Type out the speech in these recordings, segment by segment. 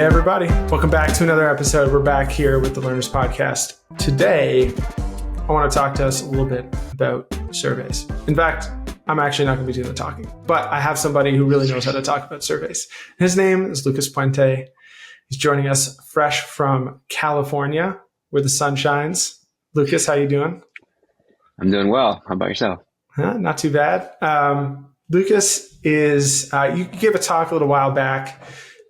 everybody. Welcome back to another episode. We're back here with the Learners Podcast. Today, I want to talk to us a little bit about surveys. In fact, I'm actually not going to be doing the talking, but I have somebody who really knows how to talk about surveys. His name is Puente. He's joining us fresh from California, where the sun shines. Lucas, how you doing? I'm doing well. How about yourself? Not too bad. Lucas is, you gave a talk a little while back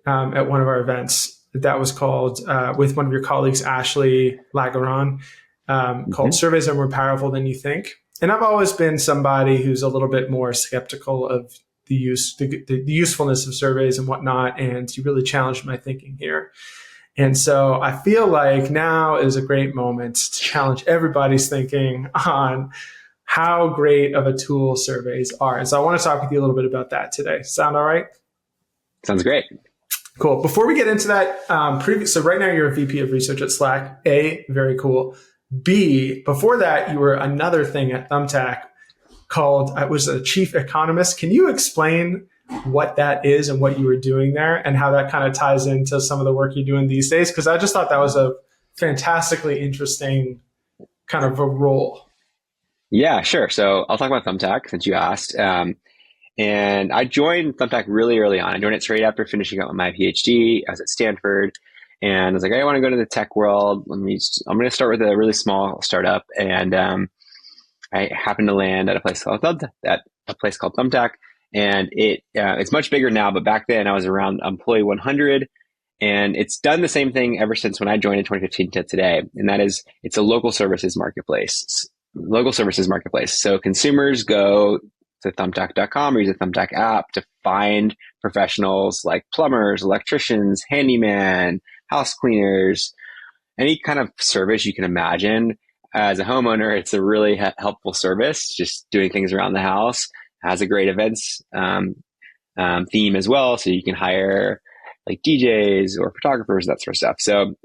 at one of our events that was called, with one of your colleagues, Ashley Lagaron, called Surveys Are More Powerful Than You Think. And I've always been somebody who's a little bit more skeptical of the usefulness of surveys and whatnot. And you really challenged my thinking here. And so I feel like now is a great moment to challenge everybody's thinking on how great of a tool surveys are. And so I want to talk with you a little bit about that today. Sound all right? Sounds great. Cool. Before we get into that, so right now you're a VP of Research at Slack. A, very cool. B, before that, you were another thing at Thumbtack called, I was a chief economist. Can you explain what that is and what you were doing there and how that kind of ties into some of the work you're doing these days? Because I just thought that was a fantastically interesting kind of a role. Yeah, sure. So I'll talk about Thumbtack since you asked. And I joined Thumbtack really early on. I joined it straight after finishing up my PhD. I was at Stanford. And I was like, I want to go to the tech world. I'm going to start with a really small startup. And I happened to land at a place called Thumbtack. And it's much bigger now, but back then I was around employee 100. And it's done the same thing ever since when I joined in 2015 to today. And that is, it's a local services marketplace. So consumers go to thumbtack.com or use the Thumbtack app to find professionals like plumbers, electricians, handyman, house cleaners, any kind of service you can imagine. As a homeowner, it's a really helpful service, just doing things around the house. Has a great events theme as well, so you can hire like DJs or photographers, that sort of stuff. So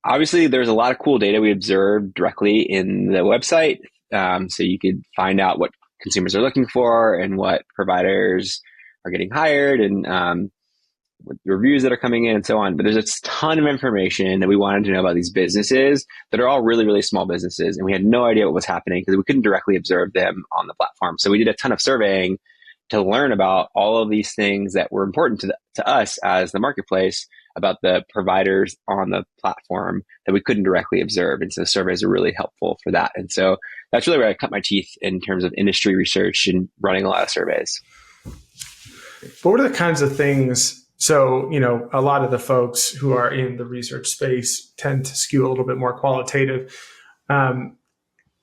obviously, there's a lot of cool data we observed directly in the website. So you could find out what consumers are looking for and what providers are getting hired and what reviews that are coming in and so on. But there's a ton of information that we wanted to know about these businesses that are all really, really small businesses. And we had no idea what was happening because we couldn't directly observe them on the platform. So we did a ton of surveying to learn about all of these things that were important to us as the marketplace about the providers on the platform that we couldn't directly observe. And so surveys are really helpful for that. And so that's really where I cut my teeth in terms of industry research and running a lot of surveys. What were the kinds of things? So, a lot of the folks who are in the research space tend to skew a little bit more qualitative. And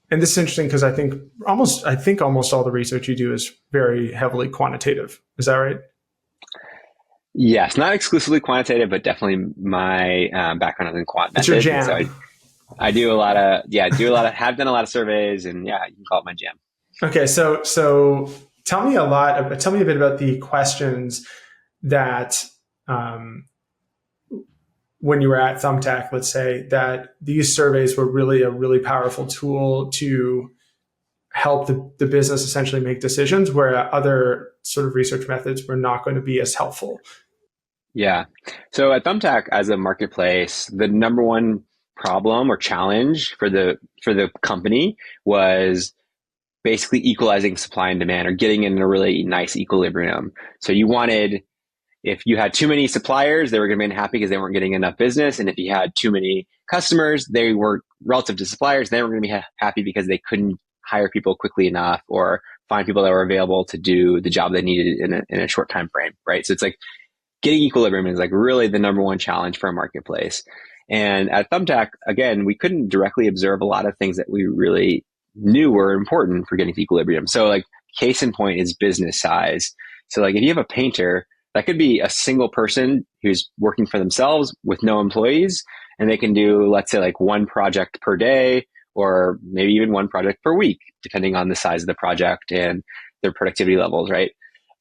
this is interesting because I think almost all the research you do is very heavily quantitative. Is that right? Yes, not exclusively quantitative, but definitely my background is in quant methods. It's your jam. So I do a lot of, have done a lot of surveys, and yeah, you can call it my jam. Okay, so tell me a bit about the questions that when you were at Thumbtack, let's say, that these surveys were really a really powerful tool to help the business essentially make decisions where other sort of research methods were not going to be as helpful. Yeah. So at Thumbtack as a marketplace, the number one problem or challenge for the company was basically equalizing supply and demand or getting in a really nice equilibrium. So if you had too many suppliers, they were going to be unhappy because they weren't getting enough business. And if you had too many customers, they were relative to suppliers, they were going to be happy because they couldn't hire people quickly enough or find people that were available to do the job they needed in a short time frame, right? So it's like getting equilibrium is like really the number one challenge for a marketplace. And at Thumbtack, again, we couldn't directly observe a lot of things that we really knew were important for getting to equilibrium. So like case in point is business size. So like if you have a painter, that could be a single person who's working for themselves with no employees, and they can do, let's say, like one project per day, or maybe even one project per week, depending on the size of the project and their productivity levels, right?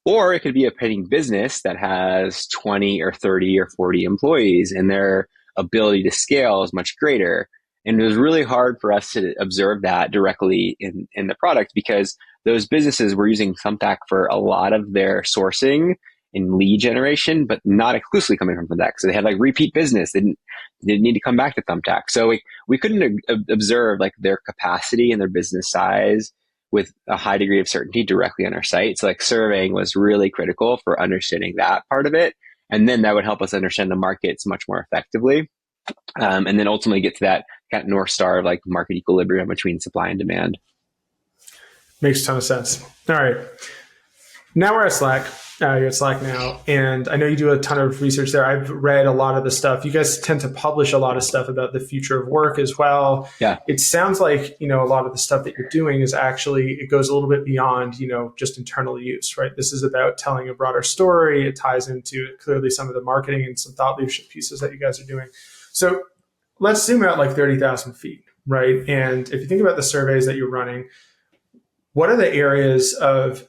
Or it could be a painting business that has 20 or 30 or 40 employees, and their ability to scale is much greater. And it was really hard for us to observe that directly in the product because those businesses were using Thumbtack for a lot of their sourcing in lead generation, but not exclusively coming from Thumbtack. So they had like repeat business. They didn't need to come back to Thumbtack. So we couldn't observe like their capacity and their business size with a high degree of certainty directly on our site. So like surveying was really critical for understanding that part of it. And then that would help us understand the markets much more effectively. And then ultimately get to that kind of North Star of like market equilibrium between supply and demand. Makes a ton of sense. All right. Now we're at Slack. You're at Slack now. And I know you do a ton of research there. I've read a lot of the stuff. You guys tend to publish a lot of stuff about the future of work as well. Yeah. It sounds like, a lot of the stuff that you're doing is actually, it goes a little bit beyond, just internal use, right? This is about telling a broader story. It ties into clearly some of the marketing and some thought leadership pieces that you guys are doing. So let's zoom out like 30,000 feet, right? And if you think about the surveys that you're running, what are the areas of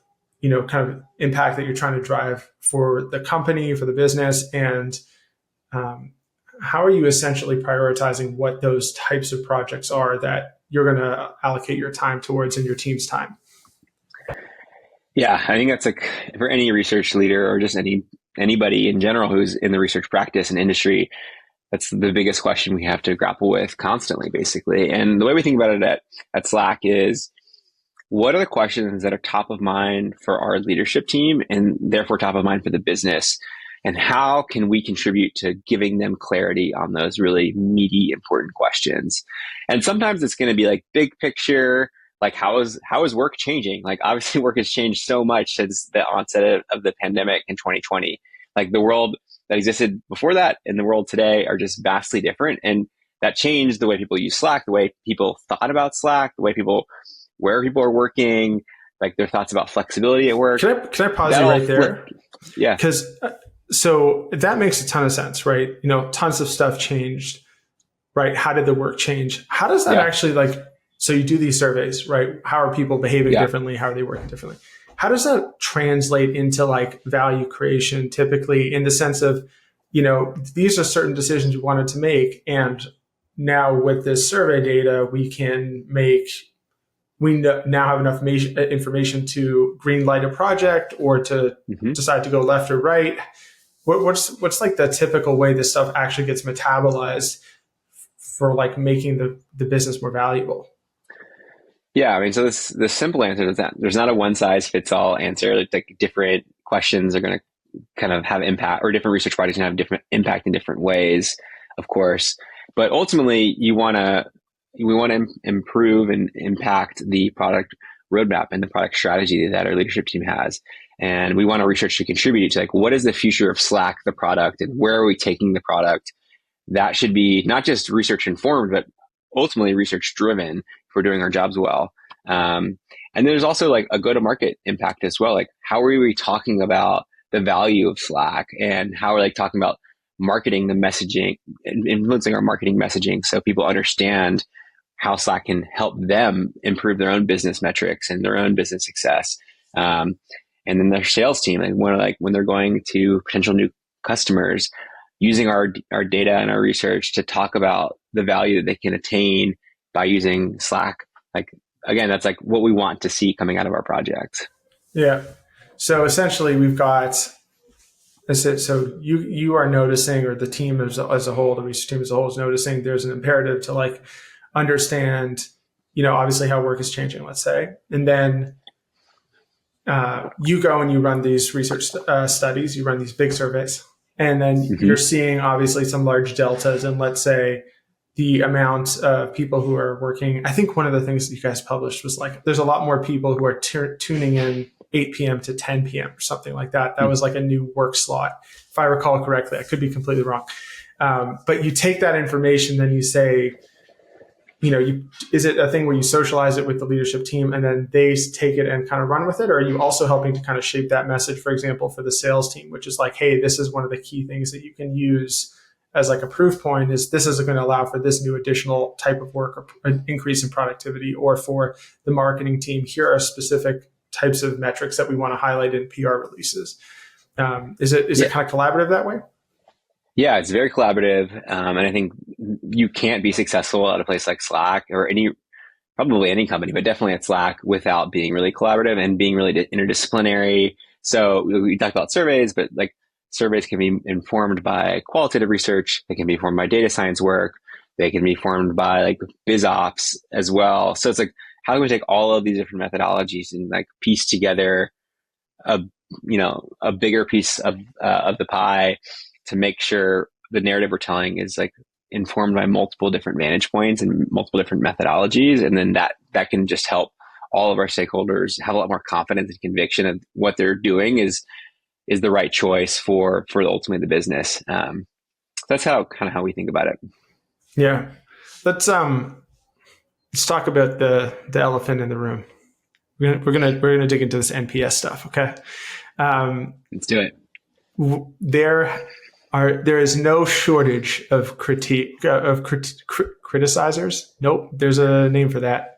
kind of impact that you're trying to drive for the company, for the business, and how are you essentially prioritizing what those types of projects are that you're going to allocate your time towards and your team's time? Yeah, I think that's like for any research leader or just anybody in general who's in the research practice and industry, that's the biggest question we have to grapple with constantly, basically. And the way we think about it at Slack is, what are the questions that are top of mind for our leadership team and therefore top of mind for the business? And how can we contribute to giving them clarity on those really meaty, important questions? And sometimes it's going to be like big picture, like how is work changing? Like obviously work has changed so much since the onset of the pandemic in 2020. Like the world that existed before that and the world today are just vastly different. And that changed the way people use Slack, the way people thought about Slack, the way where people are working, like their thoughts about flexibility at work. Can I pause you right there? Yeah. Because so that makes a ton of sense, right? Tons of stuff changed, right? How did the work change? How does that actually so you do these surveys, right? How are people behaving differently? How are they working differently? How does that translate into like value creation typically in the sense of, these are certain decisions you wanted to make. And now with this survey data, we now have enough information to green light a project or to decide to go left or right. What's like the typical way this stuff actually gets metabolized for like making the business more valuable? Yeah, I mean, so the simple answer is that there's not a one size fits all answer. Like different questions are going to kind of have impact, or different research projects can have different impact in different ways, of course. But ultimately, we want to improve and impact the product roadmap and the product strategy that our leadership team has. And we want our research to contribute to like, what is the future of Slack, the product, and where are we taking the product? That should be not just research informed, but ultimately research driven if we're doing our jobs well. And there's also like a go-to-market impact as well. Like how are we talking about the value of Slack, and how are like talking about marketing the messaging, influencing our marketing messaging so people understand how Slack can help them improve their own business metrics and their own business success. And then their sales team, when they're going to potential new customers, using our data and our research to talk about the value that they can attain by using Slack. Like, again, that's like what we want to see coming out of our projects. Yeah. So essentially we've got, so you are noticing, or the team as a whole, the research team as a whole is noticing there's an imperative to like understand, obviously how work is changing, let's say. And then you go and you run these research studies, you run these big surveys, and then you're seeing obviously some large deltas in, let's say, the amount of people who are working. I think one of the things that you guys published was like, there's a lot more people who are tuning in 8 p.m. to 10 p.m. or something like that. That was like a new work slot, if I recall correctly. I could be completely wrong. But you take that information, then you say, is it a thing where you socialize it with the leadership team and then they take it and kind of run with it? Or are you also helping to kind of shape that message, for example, for the sales team, which is like, hey, this is one of the key things that you can use as like a proof point, is this is going to allow for this new additional type of work or an increase in productivity, or for the marketing team, here are specific types of metrics that we want to highlight in PR releases. Is it kind of collaborative that way? Yeah, it's very collaborative. And I think you can't be successful at a place like Slack, or probably any company, but definitely at Slack, without being really collaborative and being really interdisciplinary. So we talked about surveys, but like surveys can be informed by qualitative research. They can be informed by data science work. They can be formed by like biz ops as well. So it's like, how do we take all of these different methodologies and like piece together a, a bigger piece of the pie to make sure the narrative we're telling is like informed by multiple different vantage points and multiple different methodologies. And then that can just help all of our stakeholders have a lot more confidence and conviction of what they're doing is the right choice for ultimately the business. That's kind of how we think about it. Yeah. Let's talk about the elephant in the room. We're gonna dig into this NPS stuff. Okay. Let's do it. There is no shortage of criticizers. Nope. There's a name for that.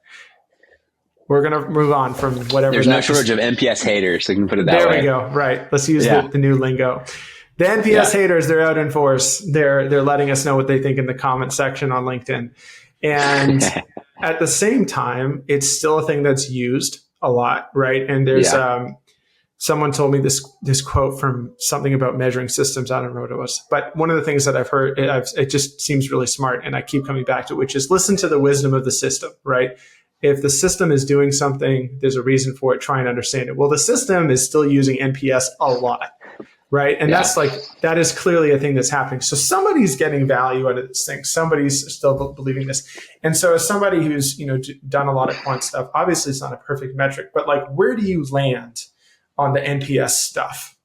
We're going to move on from whatever. There's no shortage of NPS haters. So we can put it that way. There we go. Right. Let's use the new lingo. The NPS haters, they're out in force. They're letting us know what they think in the comment section on LinkedIn. And at the same time, it's still a thing that's used a lot, right? And there's someone told me this quote from something about measuring systems. I don't know what it was. But one of the things that I've heard, it just seems really smart, and I keep coming back to it, which is listen to the wisdom of the system, right? If the system is doing something, there's a reason for it, try and understand it. Well, the system is still using NPS a lot, right? And that is clearly a thing that's happening. So somebody's getting value out of this thing. Somebody's still believing this. And so as somebody who's, done a lot of quant stuff, obviously it's not a perfect metric, but like, where do you land on the NPS stuff?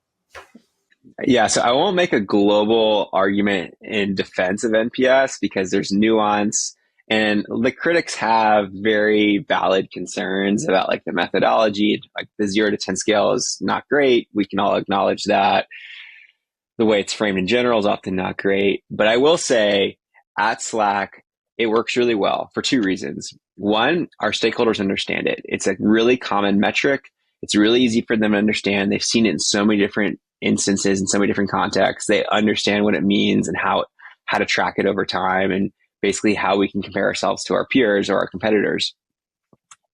Yeah, so I won't make a global argument in defense of NPS because there's nuance. And the critics have very valid concerns about like the methodology, like the 0 to 10 scale is not great. We can all acknowledge that. The way it's framed in general is often not great. But I will say at Slack, it works really well for two reasons. One, our stakeholders understand it. It's a really common metric. It's really easy for them to understand. They've seen it in so many different instances in so many different contexts. They understand what it means and how to track it over time, and basically how we can compare ourselves to our peers or our competitors.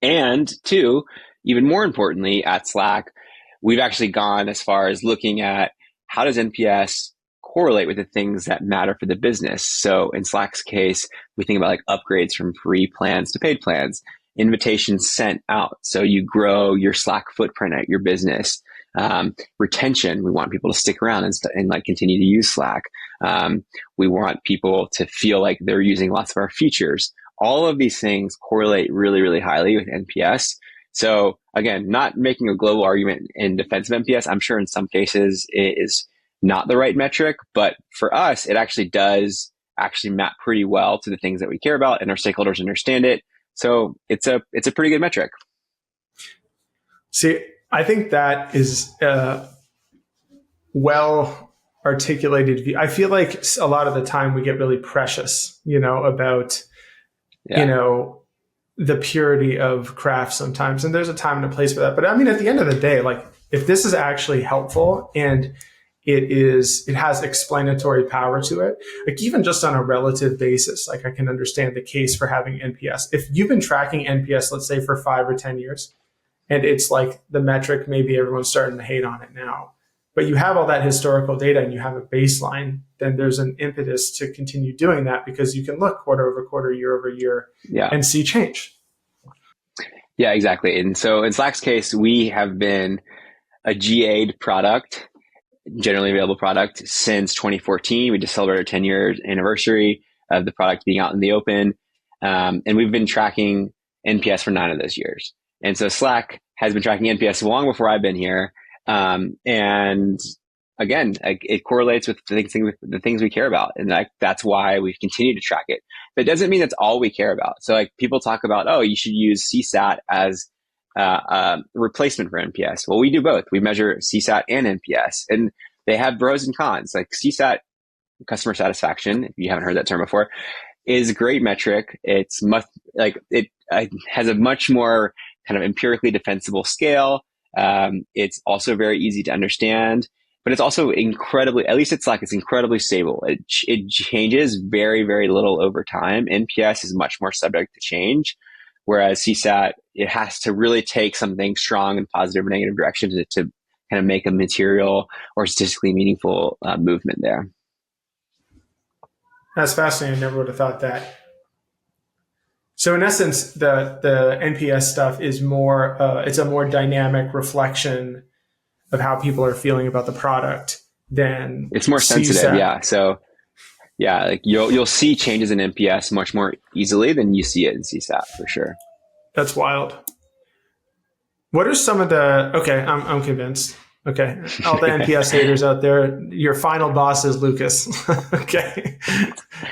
And two, even more importantly, at Slack, we've actually gone as far as looking at how does NPS correlate with the things that matter for the business. So in Slack's case, we think about like upgrades from free plans to paid plans, invitations sent out, so you grow your Slack footprint at your business. Retention, we want people to stick around and like continue to use Slack. We want people to feel like they're using lots of our features. All of these things correlate really, really highly with NPS. So again, not making a global argument in defense of NPS. I'm sure in some cases it is not the right metric, but for us, it actually does map pretty well to the things that we care about, and our stakeholders understand it. So it's a pretty good metric. See, I think that is well articulated view. I feel like a lot of the time we get really precious, about, the purity of craft sometimes. And there's a time and a place for that. But I mean, at the end of the day, like if this is actually helpful and it has explanatory power to it, like even just on a relative basis, like I can understand the case for having NPS. If you've been tracking NPS, let's say for 5 or 10 years, and it's like the metric, maybe everyone's starting to hate on it now, but you have all that historical data and you have a baseline, then there's an impetus to continue doing that because you can look quarter over quarter, year over year, and see change. Yeah, exactly. And so in Slack's case, we have been a GA'd product, generally available product, since 2014. We just celebrated our 10-year anniversary of the product being out in the open. And we've been tracking NPS for 9 of those years. And so Slack has been tracking NPS long before I've been here. And again, it correlates with the things we care about. And that's why we've continued to track it. But it doesn't mean that's all we care about. So like people talk about, oh, you should use CSAT as a replacement for NPS. Well, we do both. We measure CSAT and NPS, and they have pros and cons. Like CSAT, customer satisfaction, if you haven't heard that term before, is a great metric. It's much like it has a much more kind of empirically defensible scale. It's also very easy to understand, but it's also incredibly, at least it's like, it's incredibly stable. It changes very, very little over time. NPS is much more subject to change, whereas CSAT, it has to really take something strong and positive or negative direction to kind of make a material or statistically meaningful movement there. That's fascinating. I never would have thought that. So in essence, the NPS stuff is more it's a more dynamic reflection of how people are feeling about the product than It's more sensitive, CSAT. yeah. So yeah, like you'll see changes in NPS much more easily than you see it in CSAT for sure. That's wild. What are some of the okay? I'm convinced. Okay, all the NPS haters out there, your final boss is Lucas. Okay,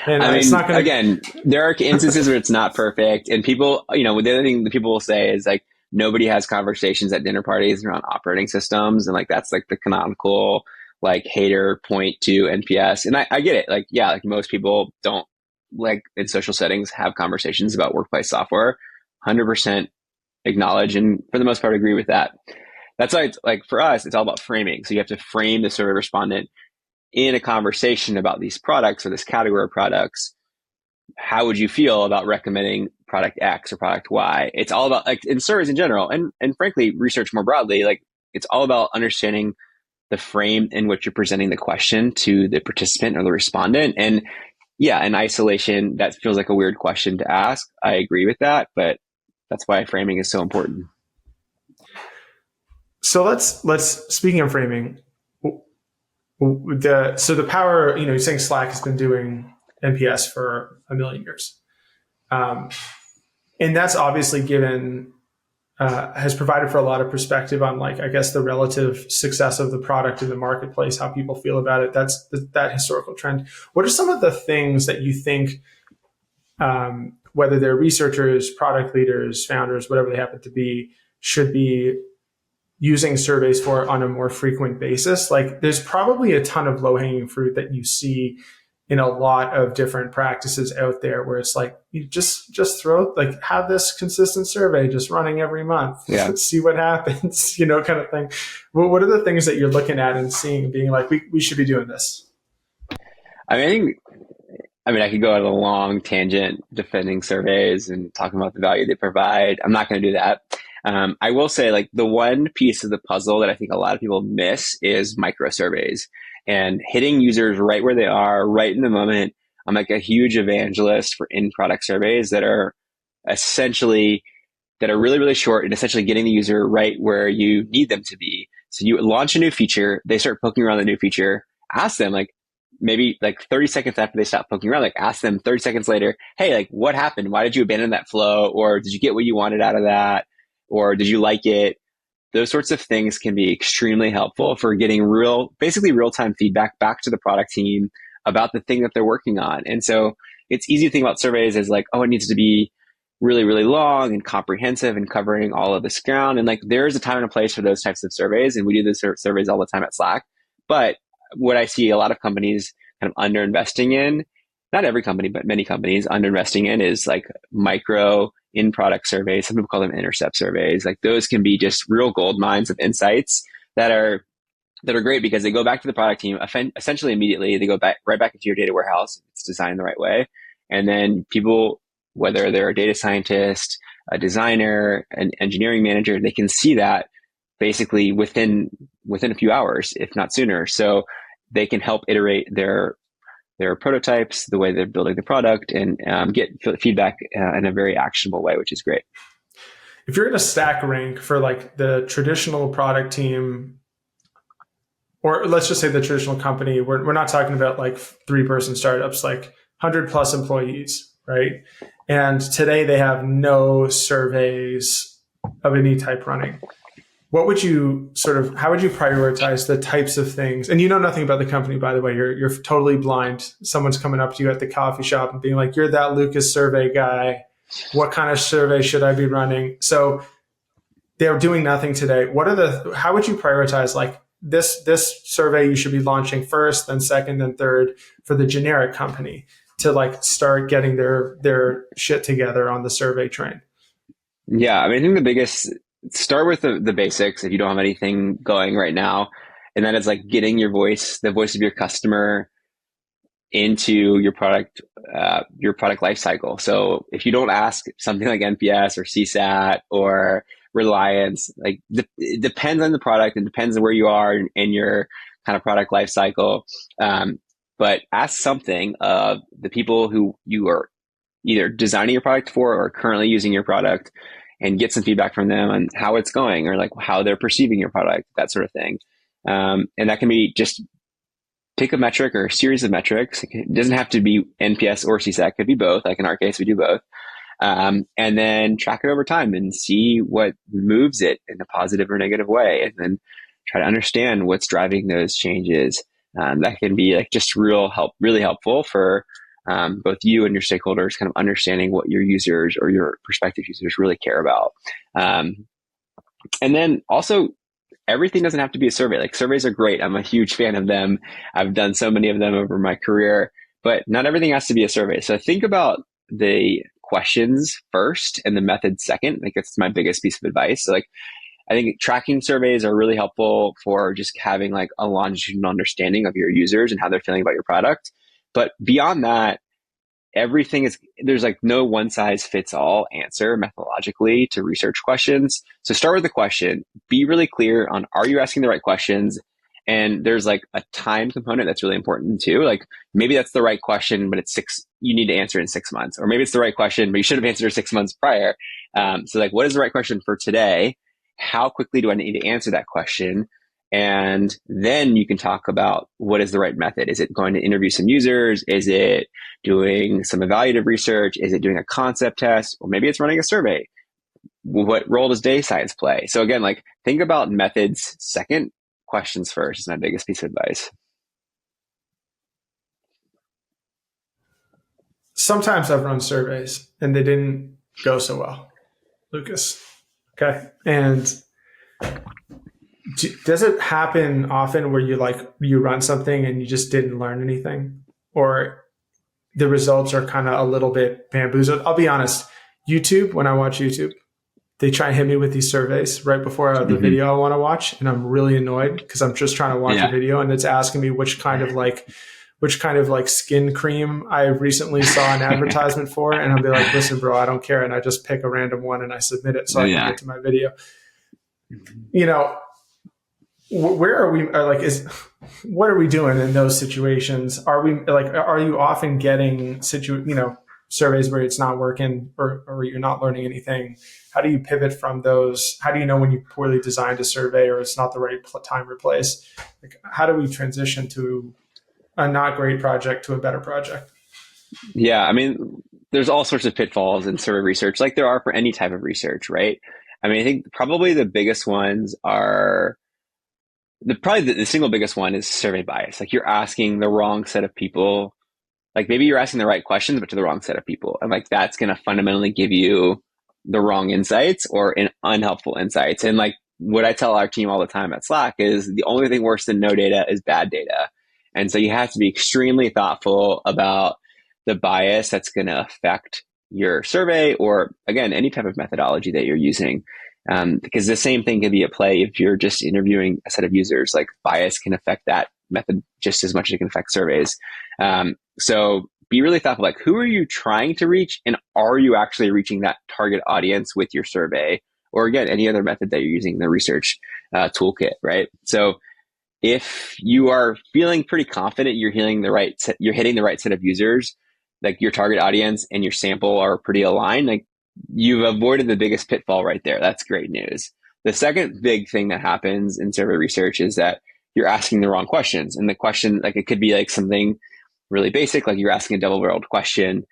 and I it's mean, not going to. again, there are instances where it's not perfect, and people, the other thing that people will say is like nobody has conversations at dinner parties around operating systems, and like that's like the canonical like hater point to NPS, and I get it. Like, yeah, like most people don't like in social settings have conversations about workplace software. 100% acknowledge and for the most part agree with that. That's why it's like for us, it's all about framing. So you have to frame the survey respondent in a conversation about these products or this category of products. How would you feel about recommending product X or product Y? It's all about like in surveys in general and frankly, research more broadly, like it's all about understanding the frame in which you're presenting the question to the participant or the respondent. And yeah, in isolation, that feels like a weird question to ask. I agree with that, but that's why framing is so important. So let's speaking of framing, the power, you're saying Slack has been doing NPS for a million years, um, and that's obviously given has provided for a lot of perspective on like I guess the relative success of the product in the marketplace, how people feel about it. That's that historical trend. What are some of the things that you think, whether they're researchers, product leaders, founders, whatever they happen to be, should be using surveys for on a more frequent basis? Like there's probably a ton of low hanging fruit that you see in a lot of different practices out there where it's like you just throw like have this consistent survey just running every month. Yeah. See what happens, kind of thing. Well, what are the things that you're looking at and seeing and being like we should be doing this? I could go on a long tangent defending surveys and talking about the value they provide. I'm not going to do that. I will say, like, the one piece of the puzzle that I think a lot of people miss is micro surveys and hitting users right where they are, right in the moment. I'm like a huge evangelist for in-product surveys that are really, really short and essentially getting the user right where you need them to be. So you launch a new feature, they start poking around the new feature, ask them like, maybe like 30 seconds after they stop poking around, like ask them 30 seconds later, hey, like what happened? Why did you abandon that flow? Or did you get what you wanted out of that? Or did you like it? Those sorts of things can be extremely helpful for getting basically real-time feedback back to the product team about the thing that they're working on. And so it's easy to think about surveys as like, oh, it needs to be really, really long and comprehensive and covering all of this ground. And like there is a time and a place for those types of surveys. And we do those surveys all the time at Slack. But what I see a lot of companies kind of underinvesting in, not every company, but many companies underinvesting in is like micro in-product surveys. Some people call them intercept surveys. Like those can be just real gold mines of insights that are great because they go back to the product team essentially immediately. They go back right back into your data warehouse. It's designed the right way. And then people, whether they're a data scientist, a designer, an engineering manager, they can see that basically within a few hours, if not sooner. So they can help iterate their prototypes, the way they're building the product, and get feedback in a very actionable way, which is great. If you're going to stack rank for like the traditional product team, or let's just say the traditional company, we're not talking about like 3-person startups, like 100 plus employees, right? And today they have no surveys of any type running. What would you how would you prioritize the types of things? And you know nothing about the company, by the way, you're totally blind. Someone's coming up to you at the coffee shop and being like, you're that Lucas survey guy. What kind of survey should I be running? So they're doing nothing today. How would you prioritize like this survey you should be launching first, then second, then third for the generic company to like start getting their shit together on the survey train? Yeah, I think the biggest start with the basics if you don't have anything going right now, and that is like getting the voice of your customer into your product life cycle. So if you don't ask something like NPS or CSAT or reliance. Like it depends on the product. It depends on where you are in your kind of product life cycle. But ask something of the people who you are either designing your product for or currently using your product, and get some feedback from them on how it's going or like how they're perceiving your product, that sort of thing. And that can be just pick a metric or a series of metrics. It doesn't have to be NPS or CSAT. It could be both. Like in our case, we do both. And then track it over time and see what moves it in a positive or negative way. And then try to understand what's driving those changes. That can be like just really helpful for both you and your stakeholders kind of understanding what your users or your prospective users really care about. And then also, everything doesn't have to be a survey. Like surveys are great. I'm a huge fan of them. I've done so many of them over my career, but not everything has to be a survey. So think about the questions first and the method second. Like that's my biggest piece of advice. So like, I think tracking surveys are really helpful for just having like a longitudinal understanding of your users and how they're feeling about your product. But beyond that, there's like no one size fits all answer methodologically to research questions. So start with the question, be really clear on, are you asking the right questions? And there's like a time component that's really important too. Like maybe that's the right question, but you need to answer in 6 months, or maybe it's the right question, but you should have answered 6 months prior. So like, what is the right question for today? How quickly do I need to answer that question? And then you can talk about what is the right method. Is it going to interview some users? Is it doing some evaluative research? Is it doing a concept test? Or maybe it's running a survey. What role does data science play? So again, like think about methods second, questions first is my biggest piece of advice. Sometimes I've run surveys and they didn't go so well, Lucas. Okay. And does it happen often where you run something and you just didn't learn anything, or the results are kind of a little bit bamboozled? I'll be honest. YouTube, when I watch YouTube, they try and hit me with these surveys right before the video I want to watch, and I'm really annoyed because I'm just trying to watch a video and it's asking me which kind of like skin cream I recently saw an advertisement for, and I'll be like, listen, bro, I don't care, and I just pick a random one and I submit it so I can get to my video. You know, where are we? What are we doing in those situations? Are you often getting surveys where it's not working or you're not learning anything? How do you pivot from those? How do you know when you poorly designed a survey or it's not the right time or place? Like, how do we transition to a not great project to a better project? Yeah, I mean, there's all sorts of pitfalls in survey research, like there are for any type of research, right? I mean, I think probably the biggest ones are the single biggest one is survey bias. Like you're asking the wrong set of people. Like maybe you're asking the right questions, but to the wrong set of people. And like that's going to fundamentally give you the wrong insights or unhelpful insights. And like what I tell our team all the time at Slack is the only thing worse than no data is bad data. And so you have to be extremely thoughtful about the bias that's going to affect your survey or, again, any type of methodology that you're using. Because the same thing can be at play if you're just interviewing a set of users. Like bias can affect that method just as much as it can affect surveys. So be really thoughtful, like who are you trying to reach, and are you actually reaching that target audience with your survey, or again, any other method that you're using in the research toolkit, right? So if you are feeling pretty confident you're hitting the right set of users, like your target audience and your sample are pretty aligned, like you've avoided the biggest pitfall right there. That's great news. The second big thing that happens in survey research is that you're asking the wrong questions. And the question, like it could be like something really basic, like you're asking a double-barreled question,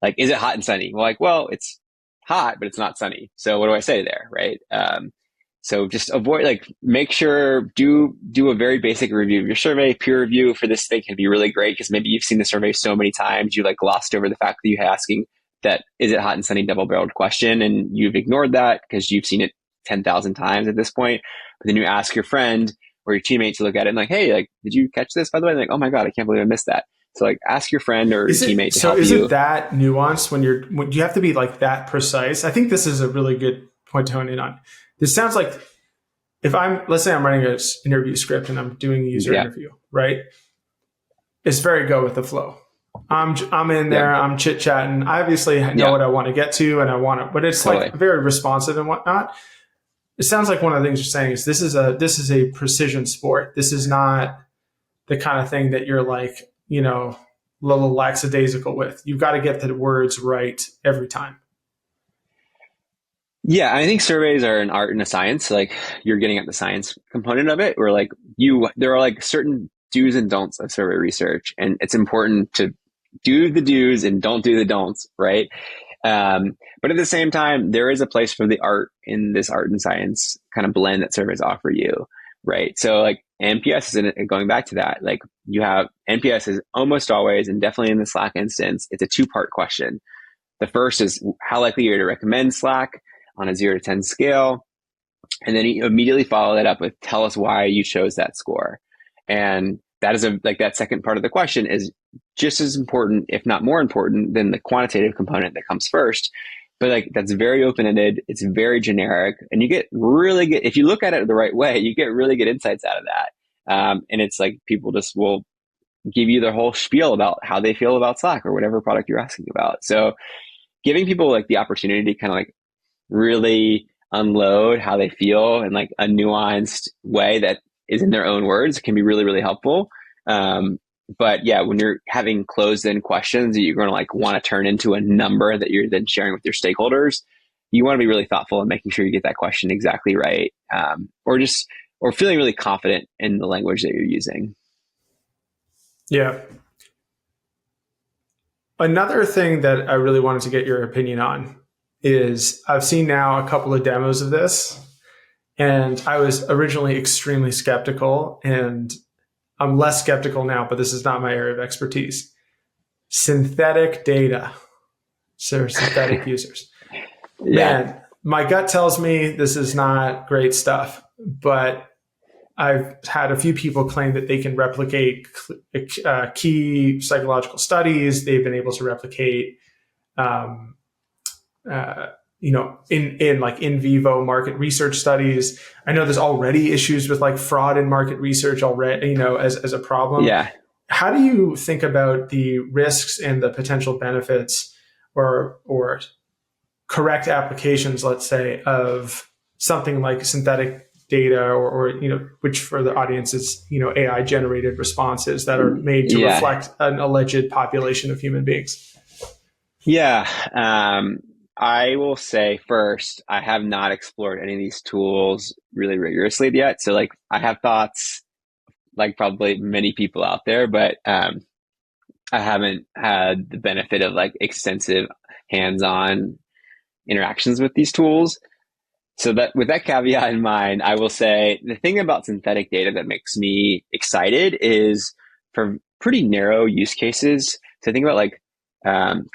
like, is it hot and sunny? Well, it's hot, but it's not sunny. So what do I say there, right? So just make sure, do a very basic review of your survey. Peer review for this thing can be really great because maybe you've seen the survey so many times, you like glossed over the fact that you're asking that, is it hot and sunny double-barreled question? And you've ignored that because you've seen it 10,000 times at this point. But then you ask your friend or your teammate to look at it and like, hey, like, did you catch this, by the way? And like, oh my God, I can't believe I missed that. So like ask your friend or your teammate to help you. So is it that nuanced when you have to be like that precise? I think this is a really good point to hone in on. This sounds like let's say I'm writing an interview script and I'm doing a user interview, right? It's very go with the flow. I'm in there, I'm chit chatting. I obviously know what I want to get to and I want it, but it's like very responsive and whatnot. it sounds like one of the things you're saying is this is a precision sport. This is not the kind of thing that you're like, a little lackadaisical with. You've got to get the words right every time. Yeah, I think surveys are an art and a science. Like you're getting at the science component of it, where like there are like certain do's and don'ts of survey research, and it's important to do the do's and don't do the don'ts, right? But at the same time, there is a place for the art in this art and science kind of blend that surveys offer you, right? So like NPS is going back to that. Like you have NPS is almost always, and definitely in the Slack instance, it's a two-part question. The first is how likely you're to recommend Slack on a 0 to 10 scale. And then you immediately follow that up with tell us why you chose that score. And that is that second part of the question is just as important, if not more important than the quantitative component that comes first. But like that's very open-ended, it's very generic, and you get really good, if you look at it the right way, you get really good insights out of that. And it's like people just will give you their whole spiel about how they feel about Slack or whatever product you're asking about. So giving people like the opportunity to kind of like really unload how they feel in like a nuanced way that is in their own words can be really, really helpful. But yeah, when you're having closed in questions that you're going to like want to turn into a number that you're then sharing with your stakeholders, you want to be really thoughtful in making sure you get that question exactly right. Or feeling really confident in the language that you're using. Yeah. Another thing that I really wanted to get your opinion on is I've seen now a couple of demos of this, and I was originally extremely skeptical, and I'm less skeptical now, but this is not my area of expertise. Synthetic data. So synthetic users. Yeah. Man, my gut tells me this is not great stuff, but I've had a few people claim that they can replicate key psychological studies. They've been able to replicate, in like in vivo market research studies. I know there's already issues with like fraud in market research already, as a problem. Yeah. How do you think about the risks and the potential benefits or correct applications, let's say, of something like synthetic data or which for the audience is, AI generated responses that are made to Yeah. reflect an alleged population of human beings? Yeah. I will say first, I have not explored any of these tools really rigorously yet. So like I have thoughts like probably many people out there, but I haven't had the benefit of like extensive hands-on interactions with these tools. So that with that caveat in mind, I will say the thing about synthetic data that makes me excited is for pretty narrow use cases. So think about like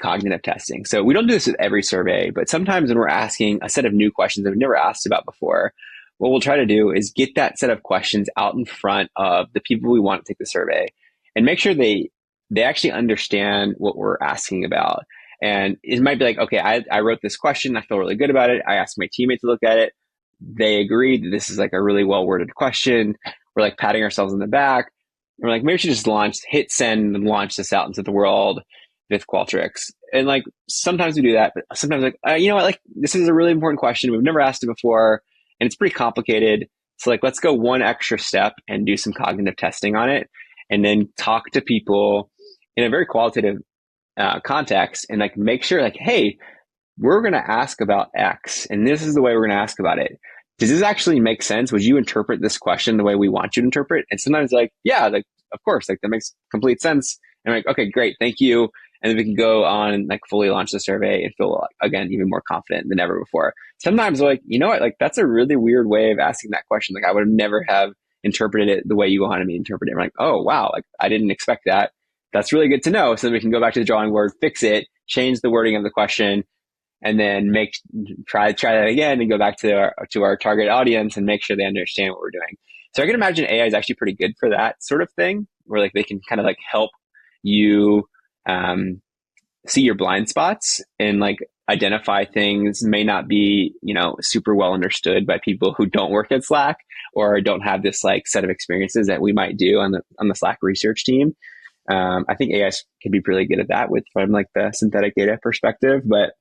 cognitive testing. So we don't do this with every survey, but sometimes when we're asking a set of new questions that we've never asked about before, what we'll try to do is get that set of questions out in front of the people we want to take the survey and make sure they actually understand what we're asking about. And it might be like, okay, I wrote this question. I feel really good about it. I asked my teammate to look at it. They agreed that this is like a really well worded question. We're like patting ourselves on the back. We're like, maybe we should just hit send and launch this out into the world with Qualtrics. And like, sometimes we do that, but sometimes like, you know what, like this is a really important question. We've never asked it before and it's pretty complicated. So like, let's go one extra step and do some cognitive testing on it and then talk to people in a very qualitative context and like make sure like, hey, we're going to ask about X and this is the way we're going to ask about it. Does this actually make sense? Would you interpret this question the way we want you to interpret? And sometimes like, yeah, like, of course, like that makes complete sense. And I'm like, okay, great. Thank you. And then we can go on and like fully launch the survey and feel again, even more confident than ever before. Sometimes like, you know what, like that's a really weird way of asking that question. Like I would have never have interpreted it the way you wanted me to interpret it. I'm like, oh, wow. Like I didn't expect that. That's really good to know. So then we can go back to the drawing board, fix it, change the wording of the question, and then try that again and go back to our target audience and make sure they understand what we're doing. So I can imagine AI is actually pretty good for that sort of thing, where like they can kind of like help you see your blind spots and like identify things may not be, super well understood by people who don't work at Slack or don't have this like set of experiences that we might do on the Slack research team. I think AI can be really good at that from like the synthetic data perspective, but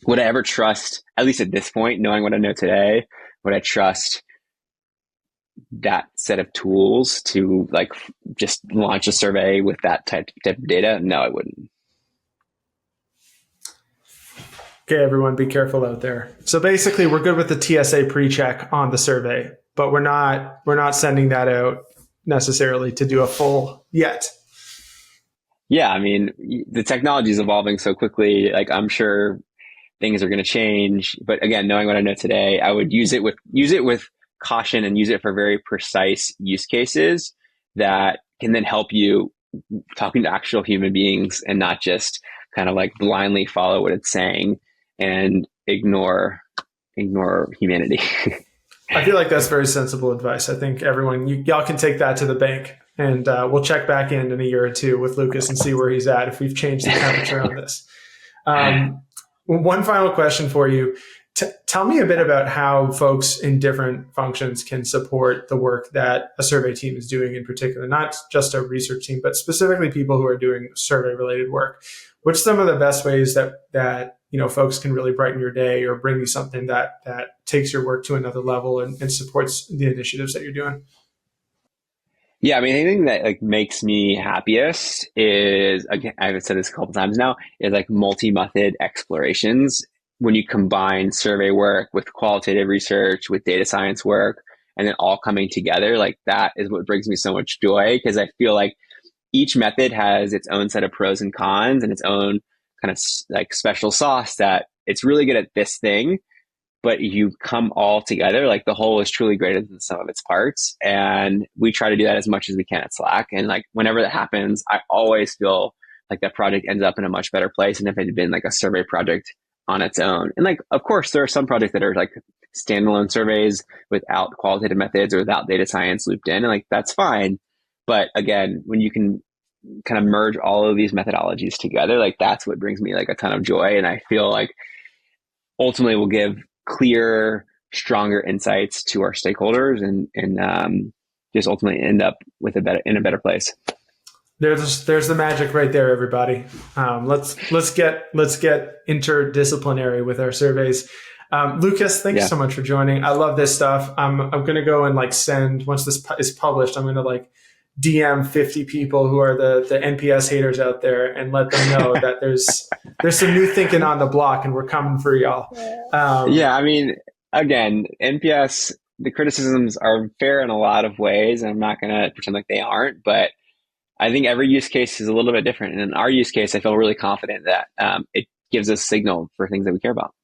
would I ever trust, at least at this point, knowing what I know today, would I trust that set of tools to like just launch a survey with that type of data? No, I wouldn't. Okay, everyone, be careful out there. So basically, we're good with the TSA pre-check on the survey, but we're not sending that out necessarily to do a full yet. Yeah, I mean, the technology is evolving so quickly. Like, I'm sure things are going to change, but again, knowing what I know today, I would use it with caution and use it for very precise use cases that can then help you talking to actual human beings and not just kind of like blindly follow what it's saying and ignore humanity. I feel like that's very sensible advice. I think everyone, y'all can take that to the bank, and we'll check back in a year or two with Lucas and see where he's at if we've changed the temperature on this. One final question for you. Tell me a bit about how folks in different functions can support the work that a survey team is doing in particular, not just a research team, but specifically people who are doing survey related work. What's some of the best ways that folks can really brighten your day or bring you something that takes your work to another level and supports the initiatives that you're doing? Yeah, I mean, anything that like makes me happiest is, again, I've said this a couple times now, is like multi-method explorations. When you combine survey work with qualitative research, with data science work, and then all coming together, like that is what brings me so much joy because I feel like each method has its own set of pros and cons and its own kind of like special sauce that it's really good at this thing, but you come all together, like the whole is truly greater than the sum of its parts. And we try to do that as much as we can at Slack. And like whenever that happens, I always feel like that project ends up in a much better place than if it had been like a survey project on its own. And like, of course, there are some projects that are like standalone surveys without qualitative methods or without data science looped in, and like that's fine. But again, when you can kind of merge all of these methodologies together, like that's what brings me like a ton of joy. And I feel like ultimately will give clear, stronger insights to our stakeholders and just ultimately end up with in a better place. There's the magic right there, everybody. Let's get interdisciplinary with our surveys. Lucas, thanks so much for joining. I love this stuff. I'm gonna go and like send, once this is published, I'm gonna like DM 50 people who are the NPS haters out there and let them know that there's some new thinking on the block and we're coming for y'all. Yeah, I mean, again, NPS, the criticisms are fair in a lot of ways, and I'm not going to pretend like they aren't, but I think every use case is a little bit different. And in our use case, I feel really confident that it gives us signal for things that we care about.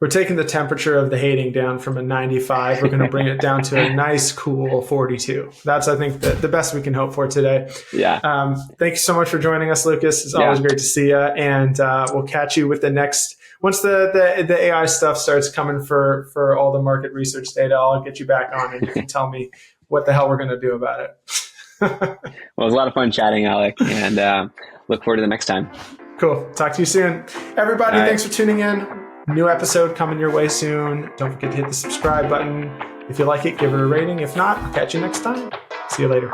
We're taking the temperature of the hating down from a 95. We're going to bring it down to a nice, cool 42. That's, I think, the best we can hope for today. Yeah. Thank you so much for joining us, Lucas. It's always great to see you. And we'll catch you with the next, once the AI stuff starts coming for all the market research data, I'll get you back on and you can tell me what the hell we're going to do about it. Well, it was a lot of fun chatting, Alec, and look forward to the next time. Cool. Talk to you soon. Everybody, thanks for tuning in. New episode coming your way soon. Don't forget to hit the subscribe button. If you like it, give it a rating. If not, I'll catch you next time. See you later.